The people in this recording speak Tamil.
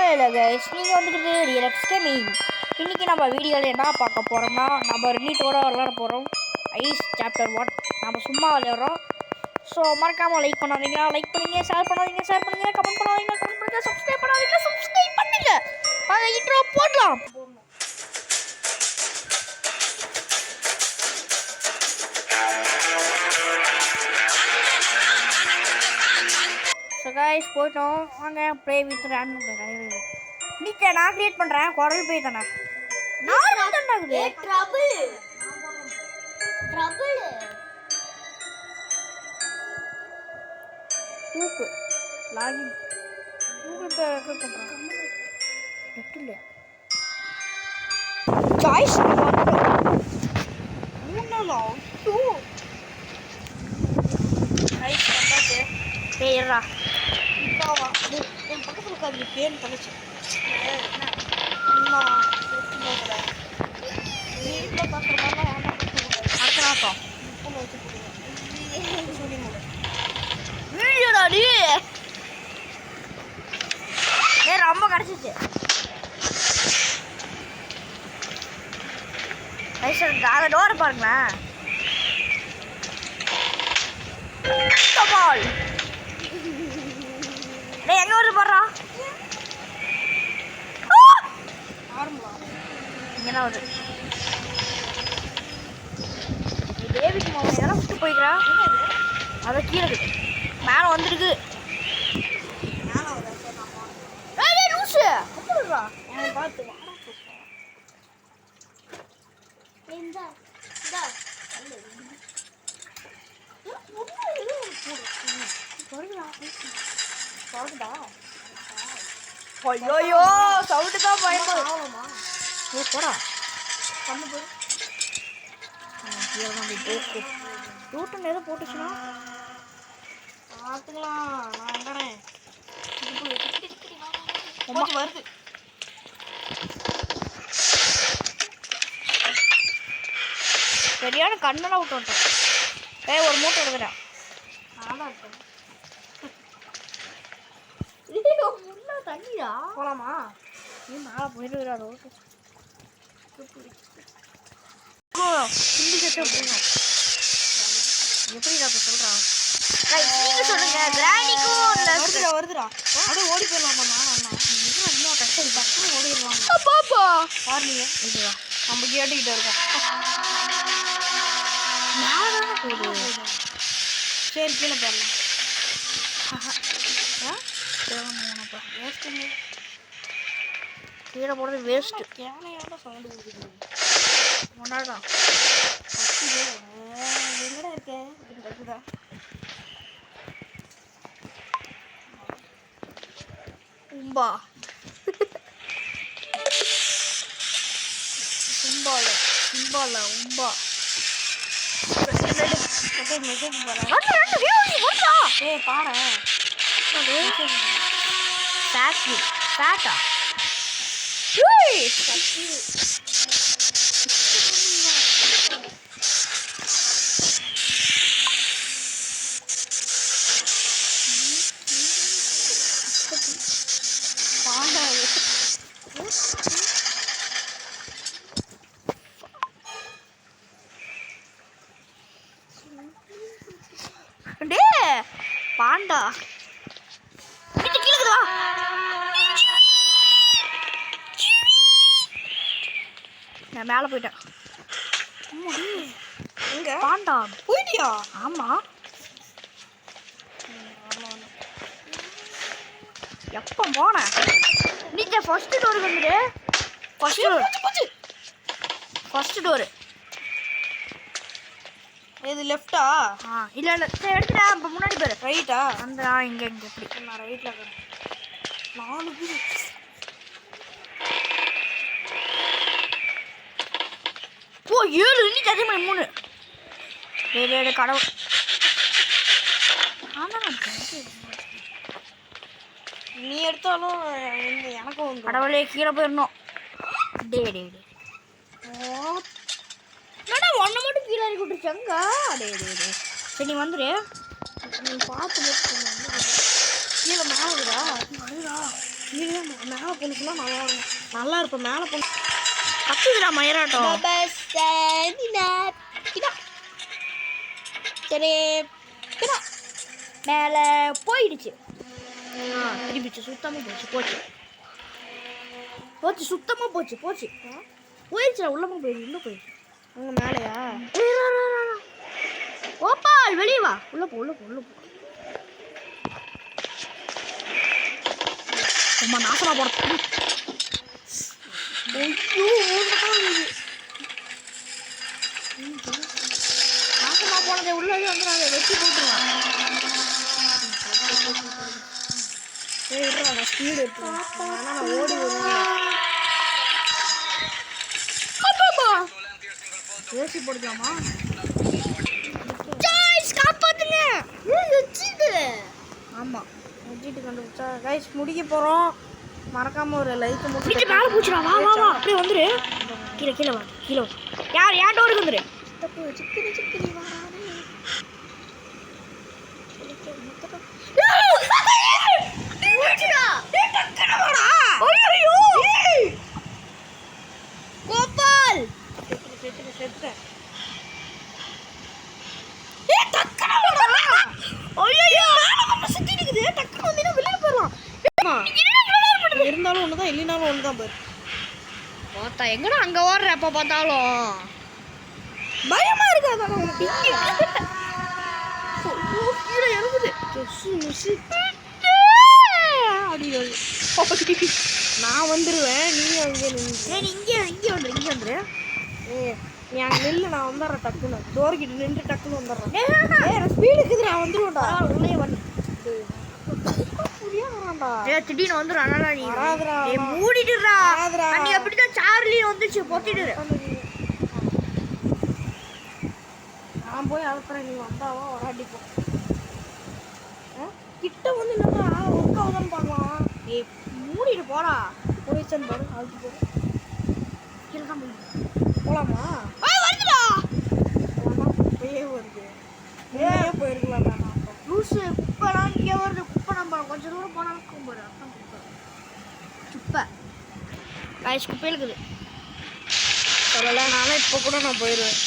ஹலோ கைஸ், நீங்கள் வந்துட்டு ரியலக்ஸ் கேமிங். இன்றைக்கி நம்ம வீடியோவில் என்ன பார்க்க போகிறோம்னா, நம்ம நீட்டோட விளையாட போகிறோம். ஐஸ் சாப்டர் 1 நம்ம சும்மா விளையாடுறோம். ஸோ மறக்காமல் லைக் பண்ணாதீங்க, ஷேர் பண்ணாதீங்க, கமெண்ட் பண்ணாதீங்க, சப்ஸ்கிரைப் பண்ணுங்க. வாங்க இன்ட்ரோ போடலாம். ஸோ கைஸ் போயிட்டோம். வாங்க ப்ளே வித் ரேண்டம் பிளேயர். நீச்சே நான் கிரியேட் பண்ணுறேன். குரல் போய் தானே நார்மல் தானே ஆகுது. ட்ரபிள் கூப்பு லாகின் கூகுள் பே ரெக்கார்ட் பண்ணுறேன். நெட் இல்லையா சாய்ஸ் மூணலாம் டூ ரைட் பண்ணாது பேரா இப்பாவா என் பக்கத்தில் உட்காந்து பேர் தலைச்சு வீட்டில் பார்க்குற மாதிரிலாம் அடுத்த நாட்டம் வச்சு போடுவேன் சொல்லி வீடியோடா நீ ரொம்ப கிடச்சிச்சு. அதை டோரை பாருங்களேன். எங்க வருது பாடுறா இங்கே வருது. டேவிட் மாமா இதெல்லாம் விட்டு போய்க்கிறா. அதை கீழே இருக்கு மேலே வந்துருக்கு. பார்த்து ஐயோ சவுண்டு தான் பயமா போடா பண்ணு போய் ரூட்டன் எதுவும் போட்டுச்சுன்னா பார்த்துக்கலாம். நான் எங்கறேன் கொஞ்சம் வருது. சரியான கண்ணெல்லாம் விட்டு வந்துட்டேன். ஒரு மூட்டை எடுக்கிறேன். நானா இருக்கேன் முன்னா தண்ணியா போலாமா? நீ மேலே போயிடுறா. ரோட்டு எப்படி டாக்டர் சொல்கிறான் சொல்லுங்க. கிராண்டிக்கும் வருதுடா அப்படியே ஓடி போயிடலாமா? இன்னும் டக்குனு ஓடிடுவாங்க. பாருங்க இதுவா நம்ம கேட்டுக்கிட்ட இருக்கோம். சரி கீழே போயிடலாம். வேஸ்ட்டுங்க கீழே போடுறது வேஸ்ட்டு. கேனையோட சவுண்டு கொடுக்குது முன்னாடிதான் எங்கடா இருக்கேன் இருக்குதா உம்பா சிம்பால உம்பா மெசேஜ் பாரு ஃபேட்டா பாண்டா கீழே நான் மேலே போயிட்டேன். எங்க பாண்டா போயிட்டியா? ஆமா எப்போ போனேன்? நீங்க ஃபர்ஸ்ட் டோர் வந்துடு. ஃபர்ஸ்ட் டோரு இது லெஃப்டா? இல்லை சரி எடுத்துட்டா. இப்போ முன்னாடி பேர் ரைட்டா? அந்த இங்கே எப்படி நான் ரைட்டில் இருக்கிறேன். 4 பேர் ஓ 7 இன்னைக்கு அதே மாதிரி 3 வேறு கடவுள். நீ எடுத்தாலும் எனக்கும் கடவுளே கீழே போயிடணும். டே ஒன்றை மட்டும் கீழே இறக்கி விட்டுருச்சாங்க. சரி நீ வந்துடு. நீ பார்த்து கீழே மேலே வருதா? மேலே பொண்ணுக்குன்னா நல்லா இருப்பேன். மேலே பொண்ணு கத்துதுடா மயிராட்டம். சரி மேலே போயிடுச்சு. திரும்பிச்சு சுத்தமாக போச்சு. சுத்தமாக போச்சு. போயிடுச்சுடா. உள்ளமா போயிடுச்சு. உள்ளே போயிடுச்சு. அங்கே மேலேயா? கோபால் வெளியே வா. உள்ள போ. ரொம்ப நாசமா போட. நாசமா போனதை உள்ளது வந்து நான் வெட்டி போட்டுருவேன். ஸ்பீடு எடுத்துருவேன். நான் ஓடி ஏசி போட்டுக்கலாமா? காப்பாத்துங்க. ஆமாம், வச்சுட்டு கண்டுபிடிச்சா கைஸ் முடிக்க போகிறோம். மறக்காமல் ஒரு லைக் முடிச்சு மேலே பூச்சிடா. வா அப்படியே வந்துரு. கீழே வா. யார் டோருக்கு வந்துரு. சிக்கரி கோபால் செத்துட்டேன். இருந்தாலும் ஒண்ணுதான், இல்லைனாலும் ஒண்ணுதான் பாரு. பார்த்தா எங்கடா அங்க ஓடுற எப்ப பார்த்தாலும் பயமா இருக்காதா? நான் வந்துருவேன். நீ அங்கே இங்கே வந்துரு. நீ அங்கே நில்லு, நான் வந்துடுறேன். டக்குன்னு டோர்கிட்ட நின்று டக்குன்னு வந்துடுறேன். ஸ்பீடு இருக்குது, நான் வந்துடுவேன்டா. உள்ளே வந்து திடீர்னு வந்துடும். அதனால நீ மூடிடுறா. நீ அப்படிதான் சார்லி வந்துச்சு பொத்திடுற. நான் போய் அழுத்துறேன். நீ வந்தாவா வராட்டிப்போம். கிட்ட வந்து நல்லா ஒர்க் ஆகுதான்னு பார்க்கலாம். நீ மூடிட்டு போடா. போயிடுச்சேன்னு பாரு. அழுத்து போடு. கீழே தான் போகலாமா? வருதுடா. போயே வருது. ஏன் போயிருக்கலாம் தானா? லூசு. குப்பைலாம் இங்கே வருது. குப்பை நம்ம கொஞ்சம் தூரம் போனாலும் கும்புற குப்பை. குப்பை இருக்குது. சொல்லலை. நானும் இப்போ கூட நான் போயிடுவேன்.